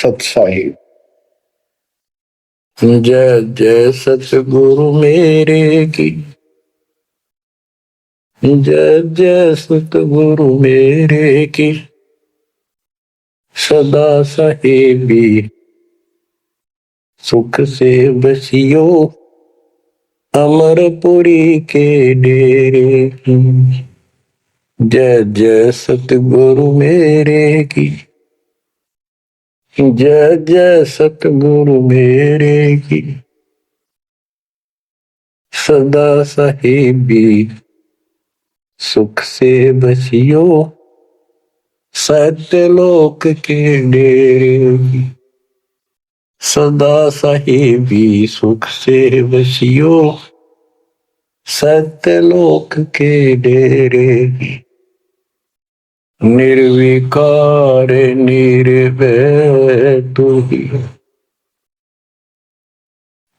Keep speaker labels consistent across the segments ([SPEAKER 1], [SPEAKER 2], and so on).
[SPEAKER 1] सत साहिब। जय जय सतगुरु मेरे की, जय जय सतगुरु मेरे की, सदा साहेबी सुख से बसियो अमरपुरी के डेरे की। जय जय सतगुरु मेरे की, जय जय सतगुरु मेरे की, सदा साहेबी सुख से बसियो सत्यलोक के डेरे की। सदा साहेबी सुख से बसियो सत्यलोक के डेरे की। निर्विकार निर्भय तू ही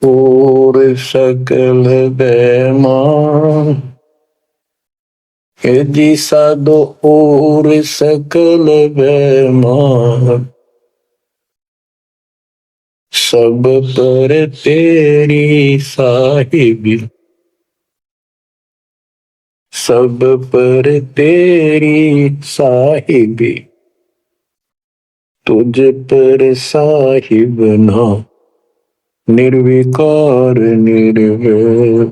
[SPEAKER 1] और सकल बेमान, जी साधो और सकल बेमान, सब पर तेरी साहिबी, सब पर तेरी साहिबी, तुझ पर साहिब ना निर्विकार निर्भय।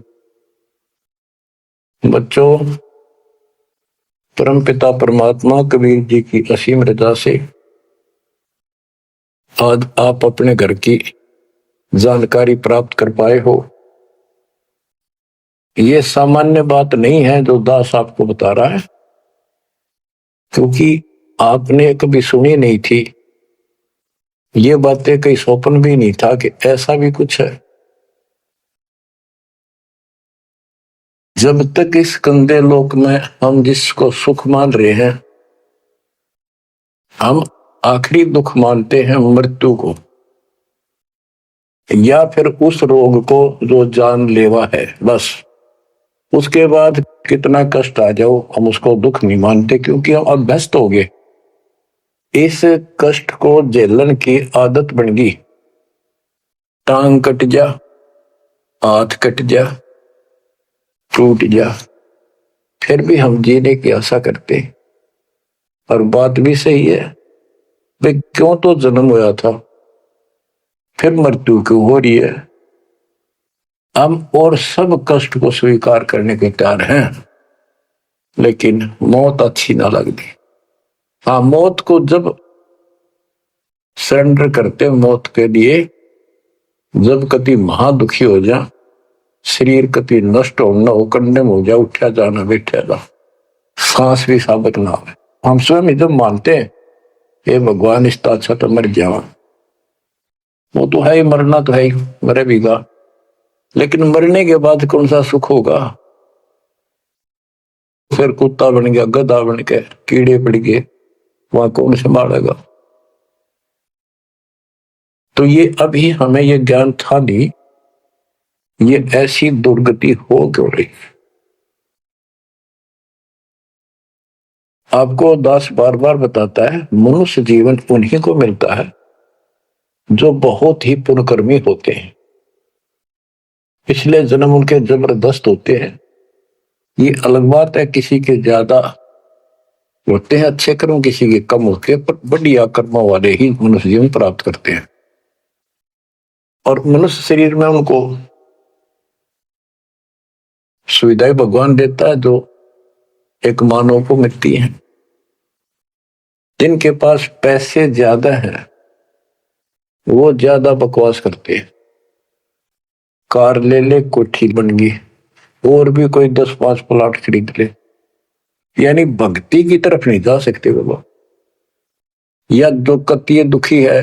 [SPEAKER 1] बच्चों, परमपिता परमात्मा कबीर जी की असीम रजा से आज आप अपने घर की जानकारी प्राप्त कर पाए हो। ये सामान्य बात नहीं है जो दास आपको बता रहा है, क्योंकि आपने कभी सुनी नहीं थी ये बातें, कहीं स्वप्न भी नहीं था कि ऐसा भी कुछ है। जब तक इस गंदे लोक में हम जिसको सुख मान रहे हैं, हम आखिरी दुख मानते हैं मृत्यु को, या फिर उस रोग को जो जानलेवा है। बस उसके बाद कितना कष्ट आ जाओ हम उसको दुख नहीं मानते, क्योंकि हम अभ्यस्त हो गए। इस कष्ट को झेलने की आदत बन गई। टांग कट जा, हाथ कट जा, टूट जा, फिर भी हम जीने की आशा करते। और बात भी सही है, वे क्यों तो जन्म हुआ था, फिर मृत्यु क्यों हो रही है। हम और सब कष्ट को स्वीकार करने के तैयार हैं, लेकिन मौत अच्छी ना लगती। हाँ, मौत को जब सरेंडर करते, मौत के लिए जब कति महादुखी हो जा, शरीर कति नष्ट हो, न हो, कंडम हो जा, उठा जाना बैठा जा, सांस भी साबित ना हो, हम स्वयं जब मानते हैं ये भगवान इसका अच्छा तो मर जावा, वो तो है ही, मरना तो है ही, मरे भीगा, लेकिन मरने के बाद कौन सा सुख होगा। फिर कुत्ता बन गया, गधा बन के कीड़े पड़ गए, वहां कौन संभालेगा। तो ये अभी हमें ये ज्ञान था नहीं, ये ऐसी दुर्गति हो क्यों रही। आपको दास बार बार बताता है, मनुष्य जीवन उन्हीं को मिलता है जो बहुत ही पुण्यकर्मी होते हैं। पिछले जन्म उनके जबरदस्त होते हैं। ये अलग बात है, किसी के ज्यादा होते हैं अच्छे कर्म, किसी के कम होते हैं, पर बढ़िया कर्मों वाले ही मनुष्य जीवन प्राप्त करते हैं। और मनुष्य शरीर में उनको सुविधाएं भगवान देता है जो एक मानव को मिलती है। जिनके पास पैसे ज्यादा हैं वो ज्यादा बकवास करते हैं। कार ले ले, कोठी बन गई, और भी कोई 10-5 प्लाट खरीद ले, यानी भक्ति की तरफ नहीं जा सकते बाबा। या जो कतिय दुखी है,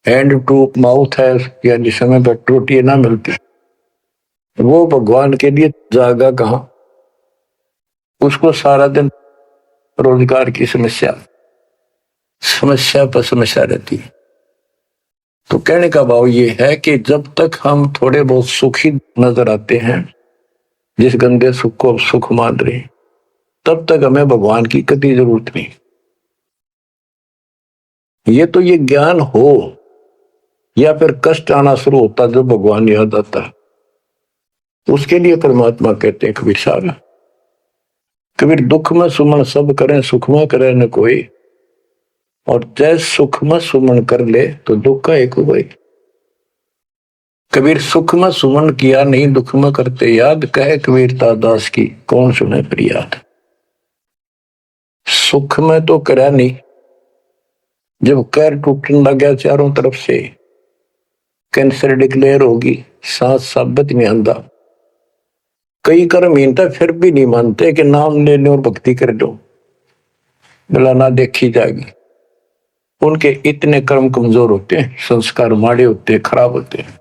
[SPEAKER 1] हैंड टू माउथ है, यानी समय पर रोटी ना मिलती, वो भगवान के लिए जागा कहां। उसको सारा दिन रोजगार की समस्या समस्या पर समस्या रहती है। तो कहने का भाव ये है कि जब तक हम थोड़े बहुत सुखी नजर आते हैं, जिस गंदे सुख को सुख मान रहे, तब तक हमें भगवान की कभी जरूरत नहीं। ये तो ये ज्ञान हो या फिर कष्ट आना शुरू होता जब भगवान याद आता, उसके लिए परमात्मा कहते हैं कबीर साहब। कबीर दुख में सुमन सब करें, सुख में करे न कोई, और जय सुख में सुमन कर ले तो दुख का एक हो भाई। कबीर सुख में सुमन किया नहीं, दुख में करते याद, कहे कबीरता दास की कौन सुने फरियाद। सुख में तो करा नहीं, जब कैर टूटने लग गया चारों तरफ से, कैंसर डिक्लेयर होगी, सांस साबित नहीं आंदा, कई कर्म हीनता फिर भी नहीं मानते कि नाम ले लो और भक्ति कर दो, भला ना देखी जाएगी। उनके इतने कर्म कमजोर होते हैं, संस्कार माड़े होते हैं, खराब होते हैं।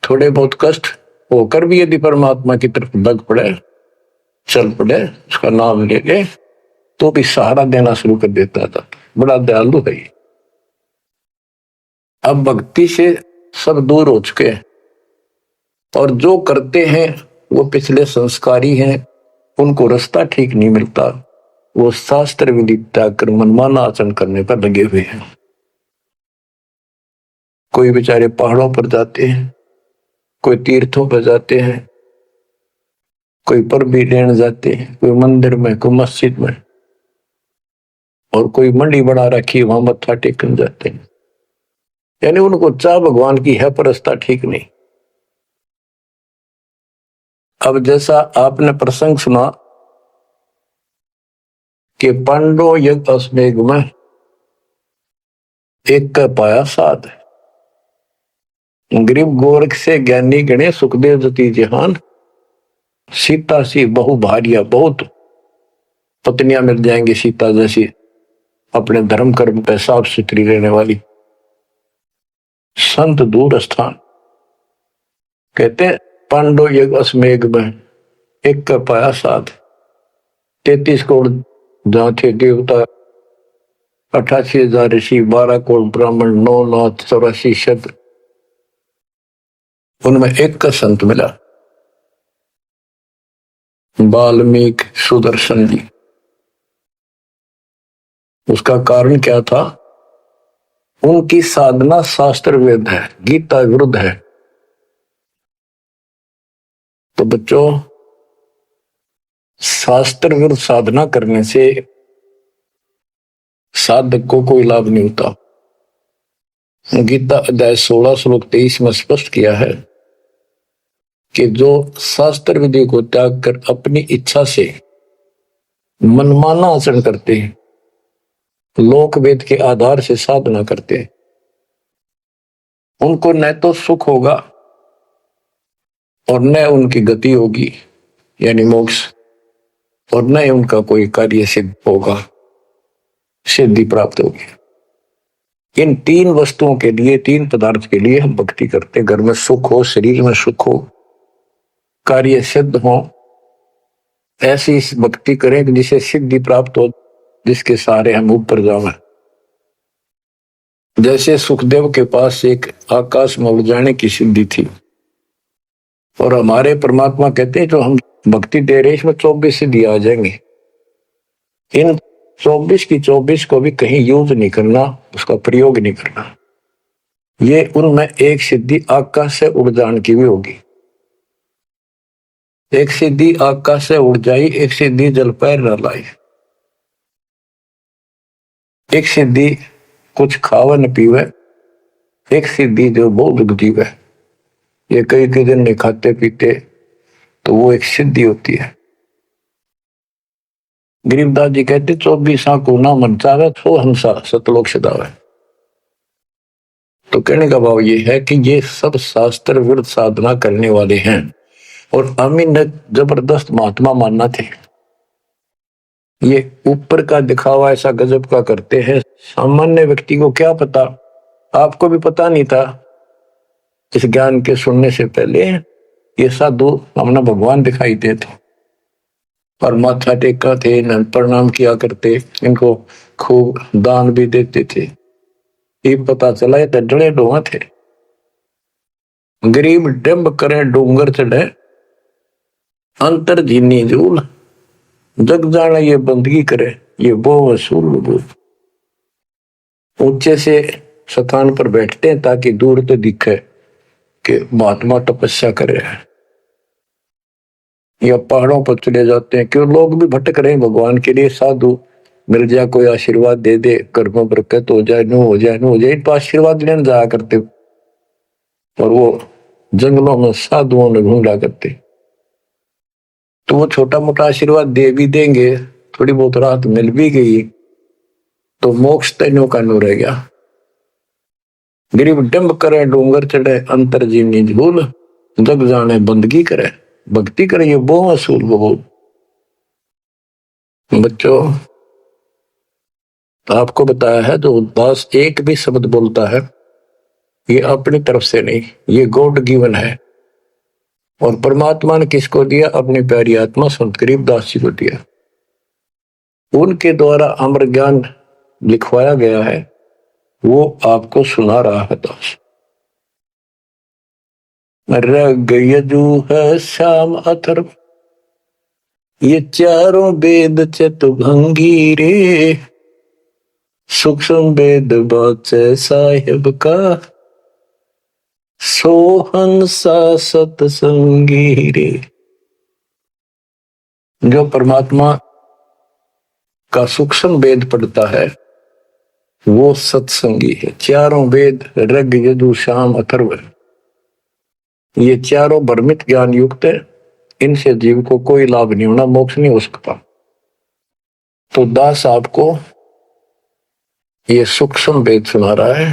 [SPEAKER 1] थोड़े बहुत कष्ट होकर भी यदि परमात्मा की तरफ लग पड़े, चल पड़े, उसका नाम ले ले, तो भी सहारा देना शुरू कर देता था। बड़ा दयालु है। अब भक्ति से सब दूर हो चुके हैं, और जो करते हैं वो पिछले संस्कारी हैं, उनको रास्ता ठीक नहीं मिलता, वो शास्त्र विधि त्याग कर मनमाना आचरण करने पर लगे हुए हैं। कोई बेचारे पहाड़ों पर जाते हैं, कोई तीर्थों पर जाते हैं, कोई पर भी लेने जाते हैं, कोई मंदिर में, कोई मस्जिद में, और कोई मंडी बना रखी वहां मत्था टेकने जाते हैं। यानी उनको चाह भगवान की है पर रास्ता ठीक नहीं। अब जैसा आपने प्रसंग सुना कि पांडव यज्ञ अश्वमेघ में एक का पाया साध, गरीब गोरख से ज्ञानी गणे सुखदेव जति जहान, सीता सी बहु भारिया, बहुत पत्नियां मिल जाएंगी सीता जैसी, अपने धर्म कर्म पे साफ सुथरी रहने वाली। संत दूर स्थान कहते हैं पांडव यज्ञ अश्वमेघ में एक का पाया साध, 33 करोड़ जहां थे देवता, 88,000 ऋषि, 12 करोड़ ब्राह्मण, 9,84 शब्द, उनमें एक का संत मिला, वाल्मीकि सुदर्शन जी। उसका कारण क्या था? उनकी साधना शास्त्र वेद है, गीता विरुद्ध है। तो बच्चों, शास्त्र विरुद्ध साधना करने से साधक को कोई लाभ नहीं होता। गीता अध्याय 16 श्लोक 23 में स्पष्ट किया है कि जो शास्त्र विधि को त्याग कर अपनी इच्छा से मनमाना आचरण करते हैं, लोक वेद के आधार से साधना करते हैं, उनको न तो सुख होगा और न उनकी गति होगी यानी मोक्ष, और न ही उनका कोई कार्य सिद्ध होगा, सिद्धि प्राप्त होगी। इन तीन वस्तुओं के लिए, तीन पदार्थ के लिए हम भक्ति करते हैं। घर में सुख हो, शरीर में सुख हो, कार्य सिद्ध हो, ऐसी भक्ति करें कि जिसे सिद्धि प्राप्त हो, जिसके सहारे हम ऊपर जावें। जैसे सुखदेव के पास एक आकाश में उड़ जाने की सिद्धि थी, और हमारे परमात्मा कहते हैं जो हम भक्ति दे रहे इसमें 24 सिद्धि आ जाएंगे। इन 24 की 24 को भी कहीं यूज नहीं करना, उसका प्रयोग नहीं करना। ये उनमें एक सिद्धि आकाश से उड़ जाने की भी होगी। एक सिद्धि आकाश से उड़ जाई, एक सिद्धि जल पैर न लाई, एक सिद्धि कुछ खावे न पीवे, एक सिद्धि जो बहुत जीवे। ये कई कई दिन नहीं खाते पीते तो वो एक सिद्धि होती है। गरीबदास जी कहते 24 को ना मन चावे तो हंसा सतलोक सदावे। तो कहने का भाव ये है कि ये सब शास्त्र विरुद्ध साधना करने वाले हैं, और अमीन जबरदस्त महात्मा मानना थे। ये ऊपर का दिखावा ऐसा गजब का करते हैं, सामान्य व्यक्ति को क्या पता, आपको भी पता नहीं था इस ज्ञान के सुनने से पहले। ये साधु हमने भगवान दिखाई देते और माथा टेका थे, प्रणाम किया करते, इनको खूब दान भी देते थे। ये पता चला ये डड़े डोहा थे। गरीब डंब करे डूंगर चढ़े, अंतर जीनी जूल, जग जाने ये बंदगी करे, ये वो वसूल। ऊंचे से स्थान पर बैठते हैं ताकि दूर तो दिखे कि महात्मा तपस्या कर रहे हैं, या पहाड़ों पर चले जाते हैं क्यों लोग भी भटक रहे हैं भगवान के लिए। साधु मिल जाए, कोई आशीर्वाद दे दे, घर में बरकत हो जाए, नो हो जाए, नो हो जाए, तो आशीर्वाद लेने जाया करते। और वो जंगलों में साधुओं में ढूंढा करते, तो वो छोटा मोटा आशीर्वाद दे भी देंगे, थोड़ी बहुत राहत मिल भी गई तो मोक्ष तैनो का नो रह गया। गरीब डंब करे डूंगर चढ़े, अंतर जीवनी झूल, जग जाने बंदगी करे, भक्ति करे, ये बहुत असूल बहुत। बच्चों आपको बताया है, जो उदास एक भी शब्द बोलता है ये अपनी तरफ से नहीं, ये गॉड गिवन है। और परमात्मा ने किसको दिया? अपनी प्यारी आत्मा संत गरीबदास जी को दिया। उनके द्वारा अमर ज्ञान लिखवाया गया है, वो आपको सुना रहा है दास। रग यजु है श्याम अथर्व, ये चारों वेद चतुभंगी रे, सूक्ष्म वेद बाचे साहिब का, सोहंसा सतसंगी रे। जो परमात्मा का सूक्ष्म वेद पढ़ता है वो सत्संगी है। चारों वेद ऋग यजु साम अथर्व, ये चारों भ्रमित ज्ञान युक्त है, इनसे जीव को कोई लाभ नहीं होना, मोक्ष नहीं हो सकता। तो दास आपको ये सूक्ष्म वेद सुना रहा है।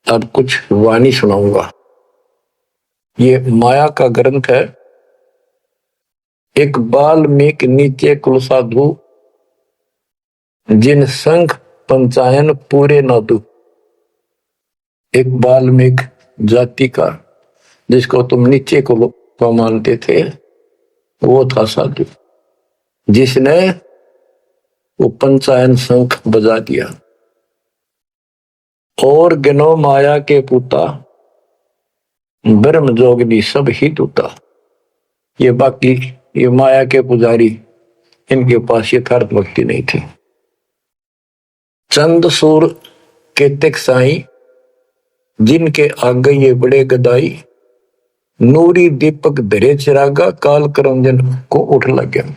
[SPEAKER 1] अब कुछ वाणी सुनाऊंगा। ये माया का ग्रंथ है। एक बाल्मीकि नीचे कुल साधु, जिन संघ पंचायन पूरे न दू। एक बाल्मीकि जाति का, जिसको तुम नीचे कुल को मानते थे, वो था साधु, जिसने वो पंचायन संघ बजा दिया। और गिनो माया के पुता, ब्रह्म जोगनी सब ही टूटा। ये बाकी ये माया के पुजारी, इनके पास यथार्थ भक्ति नहीं थी। चंद सूर के तक साई, जिनके आगे ये बड़े गदाई। नूरी दीपक धरे चिरागा, काल करंजन को उठ लग गया।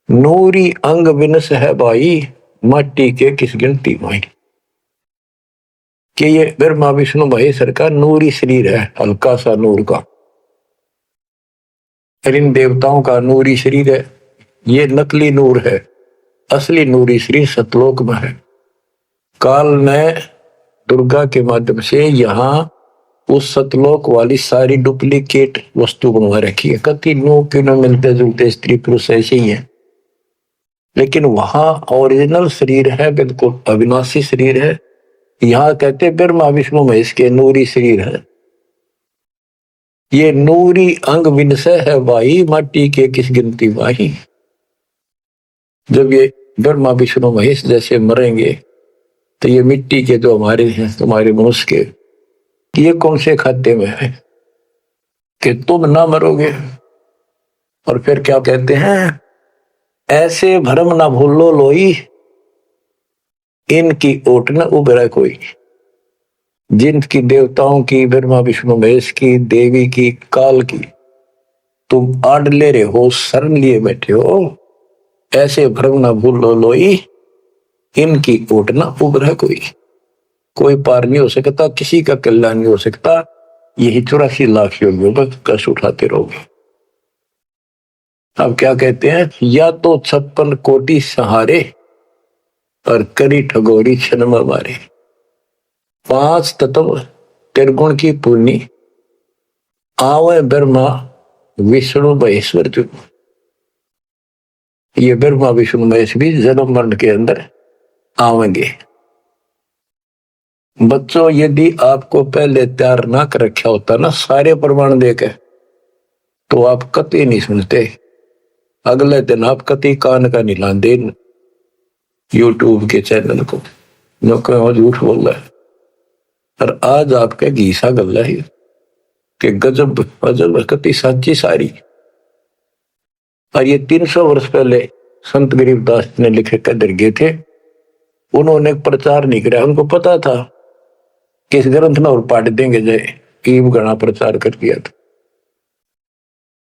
[SPEAKER 1] नूरी अंग विनस है भाई, माटी के किस गिनती भाई। कि ये ब्रह्मा विष्णु महेश्वर का नूरी शरीर है, हल्का सा नूर का। इन देवताओं का नूरी शरीर है, ये नकली नूर है, असली नूरी शरीर सतलोक में है। काल ने दुर्गा के माध्यम से यहाँ उस सतलोक वाली सारी डुप्लीकेट वस्तु बनवा रखी है। कति नो किनो मिलते जुलते स्त्री पुरुष ऐसे ही है, लेकिन वहां ओरिजिनल शरीर है, बिल्कुल अविनाशी शरीर है। यहाँ कहते ब्रह्मा विष्णु महेश के नूरी शरीर है। ये नूरी अंग विनसय है भाई, माटी के किस गिनती भाई। जब ये ब्रह्मा विष्णु महेश जैसे मरेंगे तो ये मिट्टी के जो हमारे हैं, तुम्हारे मनुष्य के, ये कौन से खाते में है कि तुम ना मरोगे। और फिर क्या कहते हैं, ऐसे भरम ना भूलो लोई, इनकी ओट न उभरा कोई। जिनकी देवताओं की, ब्रह्मा विष्णु महेश की, देवी की, काल की तुम आड़ ले रहे हो, शरण लिए बैठे हो, ऐसे भ्रम न भूलो लोई, इनकी ओट न उभरा कोई। कोई पार नहीं हो सकता, किसी का कल्याण नहीं हो सकता। यही 84 लाख योगियों पर कष्ट उठाते रहोगे। अब क्या कहते हैं, या तो 56 कोटि सहारे, और करी ठगोरी क्षण में मारे। 5 तत्व त्रिगुण की पूर्णी, आवे ब्रह्मा विष्णु महेश्वर जो। ये ब्रह्मा विष्णु महेश भी जन्म मरण के अंदर आवेंगे। बच्चों यदि आपको पहले तैयार ना कर रखा होता ना सारे प्रमाण देकर, तो आप कति नहीं सुनते। अगले दिन आप कति कान का नहीं लाते यूट्यूब के चैनल को, जो कहो झूठ बोल रहा है। और आज आपके घीसा गल्ला है कि गजब अजब कति साची सारी। और ये 300 वर्ष पहले संत गरीबदास ने लिखे कदर गए थे, उन्होंने प्रचार नहीं किया, उनको पता था कि इस ग्रंथ में और पाट देंगे जय कीब गणा प्रचार कर दिया था।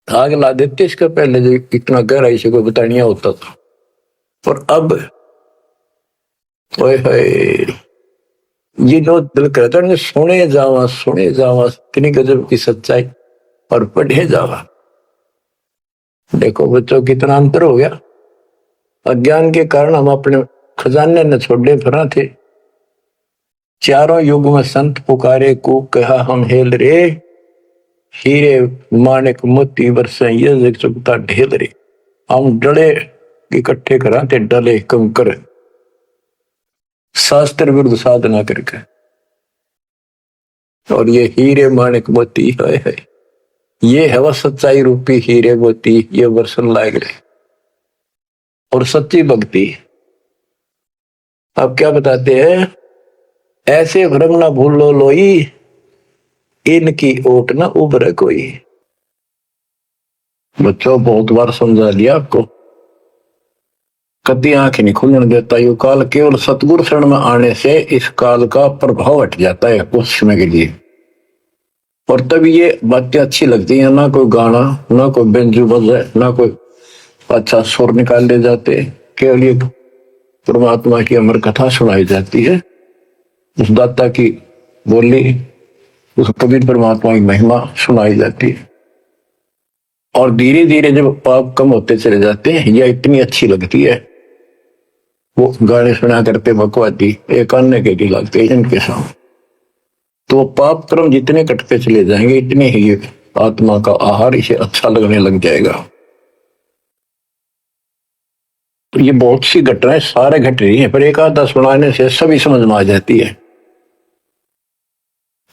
[SPEAKER 1] आग ला देते इसका पहले जो इतना गहराई से कोई बतानिया होता था। और अब ओए होए ये जो दिल कहता है सुने जावा इतनी गजब की सच्चाई और पढ़े जावा। देखो बच्चों कितना अंतर हो गया। अज्ञान के कारण हम अपने खजाने न छोड़े फिरा थे। चारों युग में संत पुकारे को कहा हम हेल रे, हीरे माणिक मोती बरसे ये चुगता ढेल रे। हम डले इकट्ठे करा थे डले कंकर शास्त्र विरुद्ध साधना करके। और ये हीरे माणिक मोती है ये है वह सच्चाई रूपी हीरे मोती ये वर्षन लायक रहे और सच्ची भक्ति। अब क्या बताते हैं, ऐसे भ्रम ना भूलो लोई, इनकी ओट ना उभरे कोई। बच्चों बहुत बार समझा लिया आपको, कभी आंख नहीं खुलने देता। यू काल केवल सतगुरु शरण में आने से इस काल का प्रभाव हट जाता है कुछ समय के लिए। और तभी ये बातें अच्छी लगती है, ना कोई गाना ना कोई बेंजू बजे ना कोई अच्छा सुर निकाल ले जाते, केवल ये परमात्मा की अमर कथा सुनाई जाती है, उस दाता की बोली, उस कबीर परमात्मा की महिमा सुनाई जाती है। और धीरे धीरे जब पाप कम होते चले जाते हैं, यह इतनी अच्छी लगती है। वो गाने सुना करते बकवादी एक अन्य के लगते इनके सामने, तो पाप कर्म जितने कटते चले जाएंगे इतने ही आत्मा का आहार इसे अच्छा लगने लग जाएगा। तो ये बहुत सी घटनाएं सारे घट रही हैं, पर एक आधा सुनाने से सभी समझ में आ जाती है।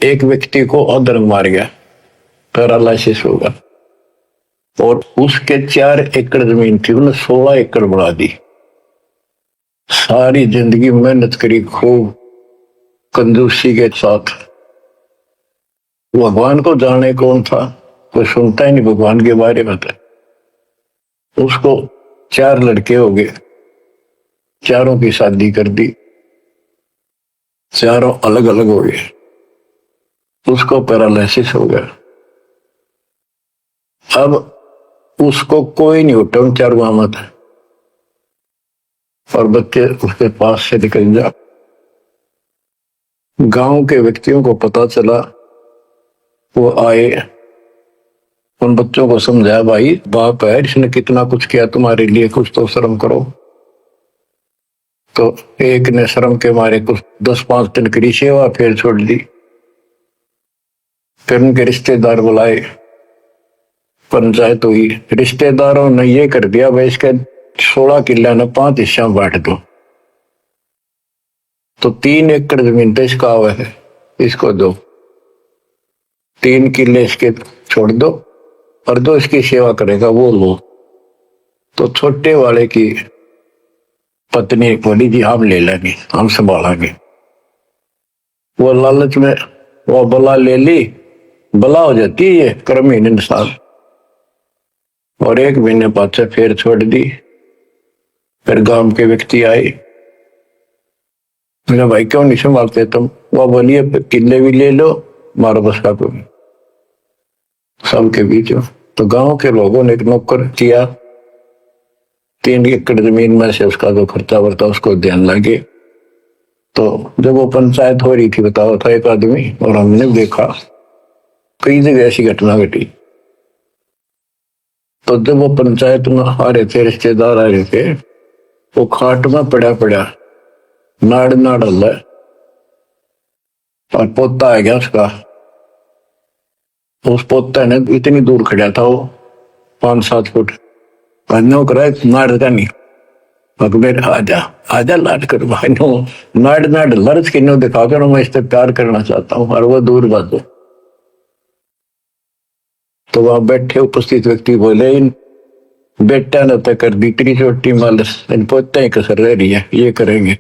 [SPEAKER 1] एक व्यक्ति को अधर्म मार गया, पैरालिसिस होगा, और उसके 4 एकड़ जमीन थी, उन्हें 16 एकड़ बढ़ा दी। सारी जिंदगी मेहनत करी खूब कंजूसी के साथ। भगवान को जाने कौन था, कोई सुनता ही नहीं भगवान के बारे में। उसको 4 लड़के हो गए, चारों की शादी कर दी, चारों अलग अलग हो गए, उसको पैरालिसिस हो गया। अब उसको कोई नहीं उठा उन 4 में था, और बच्चे उसके पास से निकल जा। गांव के व्यक्तियों को पता चला, वो आए, उन बच्चों को समझाया, भाई बाप है इसने कितना कुछ किया तुम्हारे लिए, कुछ तो शर्म करो। तो एक ने शर्म के मारे कुछ 10-5 दिन की सेवा फिर छोड़ दी। फिर उनके रिश्तेदार बुलाए, पंचायत हुई, रिश्तेदारों ने ये कर दिया भाई इसके 16 किले ने 5 हिस्सा बांट दो। तो 3 एकड़ जमीन तो इसका है, इसको दो, 3 किले इसके छोड़ दो, और 2 इसकी सेवा करेगा वो लो। तो छोटे वाले की पत्नी बोली जी हम ले लेंगे, हम संभालेंगे। वो लालच में वो बला ले ली, बला हो जाती है ये कर्महीन इंसान, और 1 महीने पाछे फिर छोड़ दी। फिर गांव के व्यक्ति आए, मेरा भाई क्यों नहीं संभालते तुम? वो बोलिए किले भी ले लो, मारो बस का कोई सबके बीच। तो गांव के लोगों ने एक नौकर किया, 3 एकड़ जमीन में से उसका जो खर्चा वर्ता उसको ध्यान लगे। तो जब वो पंचायत हो रही थी, बताओ था एक आदमी, और हमने देखा कई जगह ऐसी घटना घटी। तो जब वो पंचायत में आ रहे थे, रिश्तेदार आ रहे थे, वो खाट में पड़ा नाड़ हल्ला, और पोता आ गया उसका। उस पोता ने इतनी दूर खड़ा था, वो 5-7 फुट नो करा नाड़ का नहीं, अकबर आजा लाट कर भाई नो नाड़ लर्ज के नो दिखा कर मैं इससे प्यार करना चाहता हूँ, और वो दूर बात। तो वहां बैठे उपस्थित व्यक्ति बोले, इन बेटा ने तो कर दी इतनी छोटी मालस, इन पोते ही कसर रह रही है, ये करेंगे।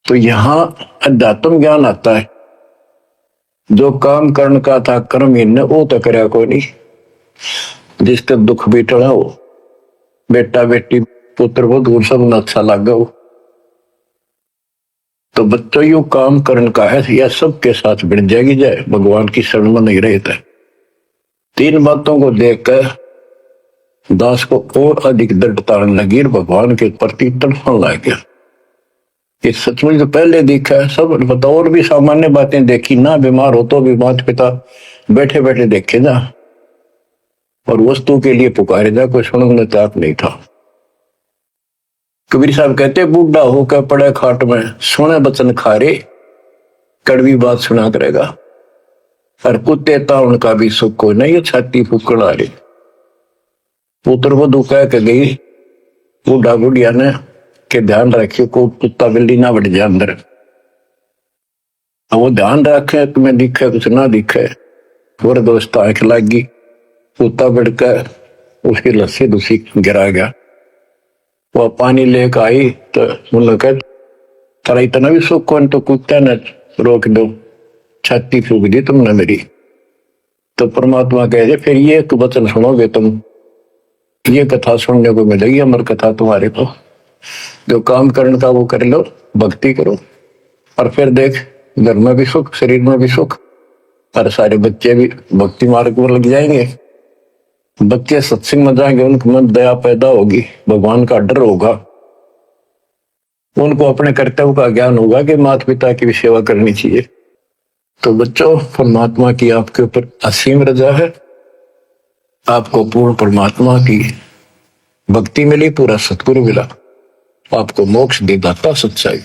[SPEAKER 1] तो यहाँ अध्यात्म ज्ञान आता है, जो काम करने का था कर्महीन ने वो तो करया को नहीं, जिसका दुख भी टला हो, बेटा बेटी पुत्र वो दूर सब अच्छा लगा हो। तो बच्चों यू काम करने का है या सबके साथ बढ़ जाएगी जाए भगवान की शरण में नहीं रहता। तीन बातों को देखकर दास को और अधिक दृढ़ता लगी और भगवान के प्रति तड़फने लग गया। ये सचमुच तो पहले देखा है सब पता, और भी सामान्य बातें देखी ना, बीमार हो तो भी माता पिता बैठे बैठे देखे ना, और वस्तु के लिए पुकारे जा, कोई सुनने में तैयार नहीं था। कबीर साहब कहते बूढ़ा होकर पड़े खाट में सोने बचन खारे, कड़वी बात सुना करेगा, और कुत्ते ताउन का भी सुख कोई नहीं, छाती फूकड़ आ रही। पुत्र वधु कह के गई बूढ़ा बुढ़िया ने के ध्यान रखियो को कुत्ता बिल्ली ना बढ़ जाए अंदर। वो ध्यान रखे तुम्हें दिखे कुछ ना दिखे, और दोस्त आंख लगी, कुत्ता बढ़कर उसकी लस्सी दूसरी गिरा गया। वह पानी लेकर आई तो बोला कह तारा इतना भी सुख कौन, तो कुत्ता ने रोक दो, छाती फूक दी तुमने मेरी। तो परमात्मा कह दे फिर ये एक वचन सुनोगे तुम, ये कथा सुनने को मिलेगी अमर कथा तुम्हारे को, जो काम करने का वो कर लो, भक्ति करो, और फिर देख घर में भी सुख, शरीर में भी सुख, और सारे बच्चे भी भक्ति मार्ग पर लग जाएंगे। बच्चे सत्संग में जाएंगे, उनके मन दया पैदा होगी, भगवान का डर होगा, उनको अपने कर्तव्य का ज्ञान होगा कि माता पिता की भी सेवा करनी चाहिए। तो बच्चों परमात्मा की आपके ऊपर असीम रजा है, आपको पूर्ण परमात्मा की भक्ति मिली, पूरा सतगुरु मिला, आपको मोक्ष दे दाता सच्चाई।